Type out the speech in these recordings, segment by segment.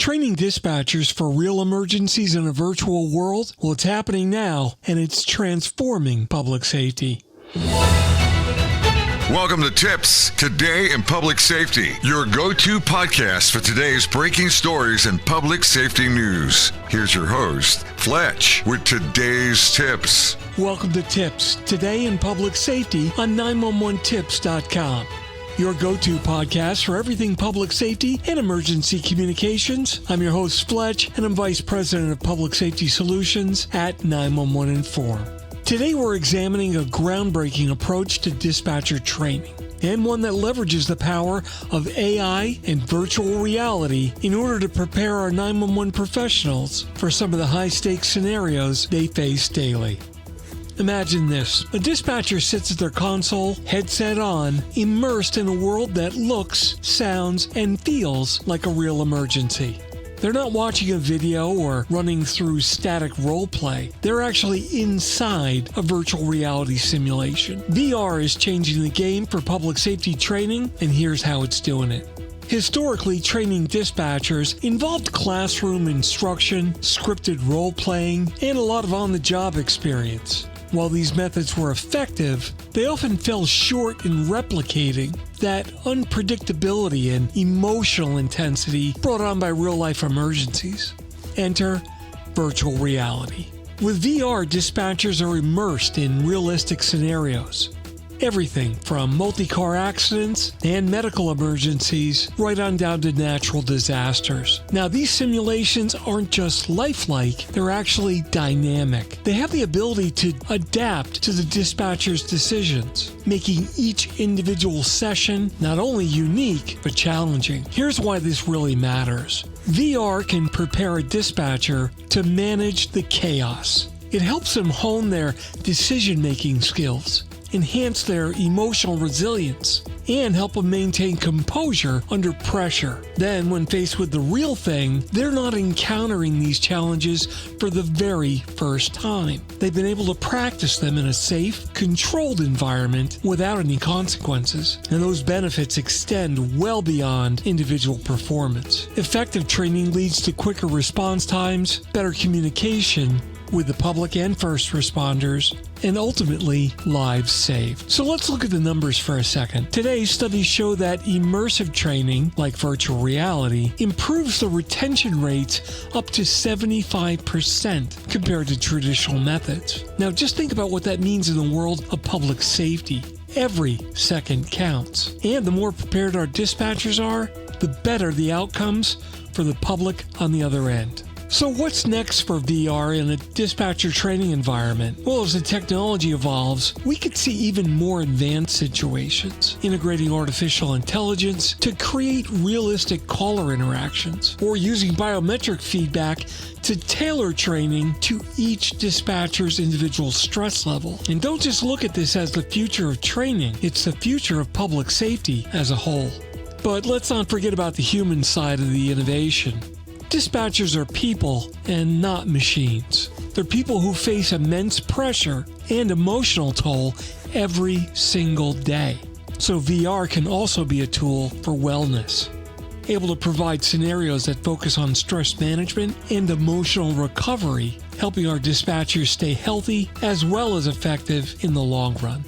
Training dispatchers for real emergencies in a virtual world? Well, it's happening now, and it's transforming public safety. Welcome to TiPS, Today in Public Safety, your go-to podcast for today's breaking stories and public safety news. Here's your host, Fletch, with today's tips. Welcome to TiPS, Today in Public Safety on 911tips.com. Your go-to podcast for everything public safety and emergency communications. I'm your host, Fletch, and I'm Vice President of Public Safety Solutions at 911 Inform. Today we're examining a groundbreaking approach to dispatcher training, and one that leverages the power of AI and virtual reality in order to prepare our 911 professionals for some of the high-stakes scenarios they face daily. Imagine this. A dispatcher sits at their console, headset on, immersed in a world that looks, sounds, and feels like a real emergency. They're not watching a video or running through static roleplay. They're actually inside a virtual reality simulation. VR is changing the game for public safety training, and here's how it's doing it. Historically, training dispatchers involved classroom instruction, scripted role-playing, and a lot of on-the-job experience. While these methods were effective, they often fell short in replicating that unpredictability and emotional intensity brought on by real-life emergencies. Enter virtual reality. With VR, dispatchers are immersed in realistic scenarios. Everything from multi-car accidents and medical emergencies right on down to natural disasters. Now, these simulations aren't just lifelike, they're actually dynamic. They have the ability to adapt to the dispatcher's decisions, making each individual session not only unique, but challenging. Here's why this really matters. VR can prepare a dispatcher to manage the chaos. It helps them hone their decision-making skills, enhance their emotional resilience, and help them maintain composure under pressure. Then, when faced with the real thing, they're not encountering these challenges for the very first time. They've been able to practice them in a safe, controlled environment without any consequences, and those benefits extend well beyond individual performance. Effective training leads to quicker response times, better communication with the public and first responders, and ultimately lives saved. So let's look at the numbers for a second. Today, studies show that immersive training, like virtual reality, improves the retention rates up to 75% compared to traditional methods. Now just think about what that means in the world of public safety. Every second counts. And the more prepared our dispatchers are, the better the outcomes for the public on the other end. So what's next for VR in a dispatcher training environment? Well, as the technology evolves, we could see even more advanced situations, integrating artificial intelligence to create realistic caller interactions, or using biometric feedback to tailor training to each dispatcher's individual stress level. And don't just look at this as the future of training, it's the future of public safety as a whole. But let's not forget about the human side of the innovation. Dispatchers are people and not machines. They're people who face immense pressure and emotional toll every single day. So VR can also be a tool for wellness, able to provide scenarios that focus on stress management and emotional recovery, helping our dispatchers stay healthy as well as effective in the long run.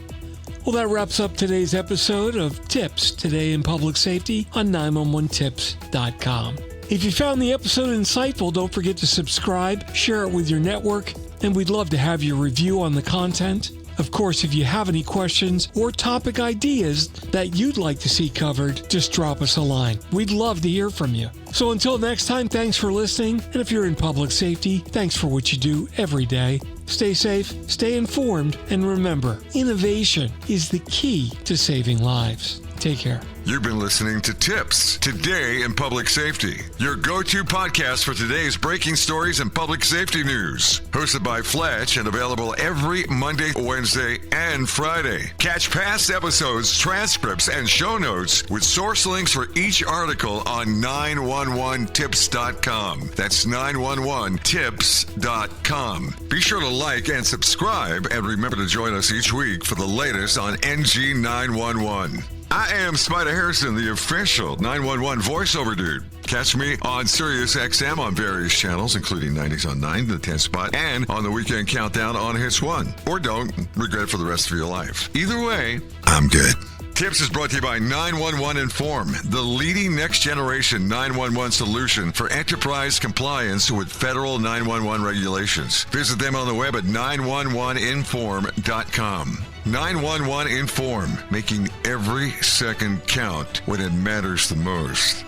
Well, that wraps up today's episode of TiPS, Today in Public Safety on 911tips.com. If you found the episode insightful, don't forget to subscribe, share it with your network, and we'd love to have your review on the content. Of course, if you have any questions or topic ideas that you'd like to see covered, just drop us a line. We'd love to hear from you. So until next time, thanks for listening, and if you're in public safety, thanks for what you do every day. Stay safe, stay informed, and remember, innovation is the key to saving lives. Take care. You've been listening to TiPS, Today in Public Safety, your go-to podcast for today's breaking stories and public safety news. Hosted by Fletch and available every Monday, Wednesday, and Friday. Catch past episodes, transcripts, and show notes with source links for each article on 911tips.com. That's 911tips.com. Be sure to like and subscribe, and remember to join us each week for the latest on NG 911. I am Spider Harrison, the official 911 voiceover dude. Catch me on Sirius XM on various channels, including 90s on 9, the 10 spot, and on the Weekend Countdown on Hits 1. Or don't regret it for the rest of your life. Either way, I'm good. TiPS is brought to you by 911 Inform, the leading next-generation 911 solution for enterprise compliance with federal 911 regulations. Visit them on the web at 911inform.com. 911 Inform, making every second count when it matters the most.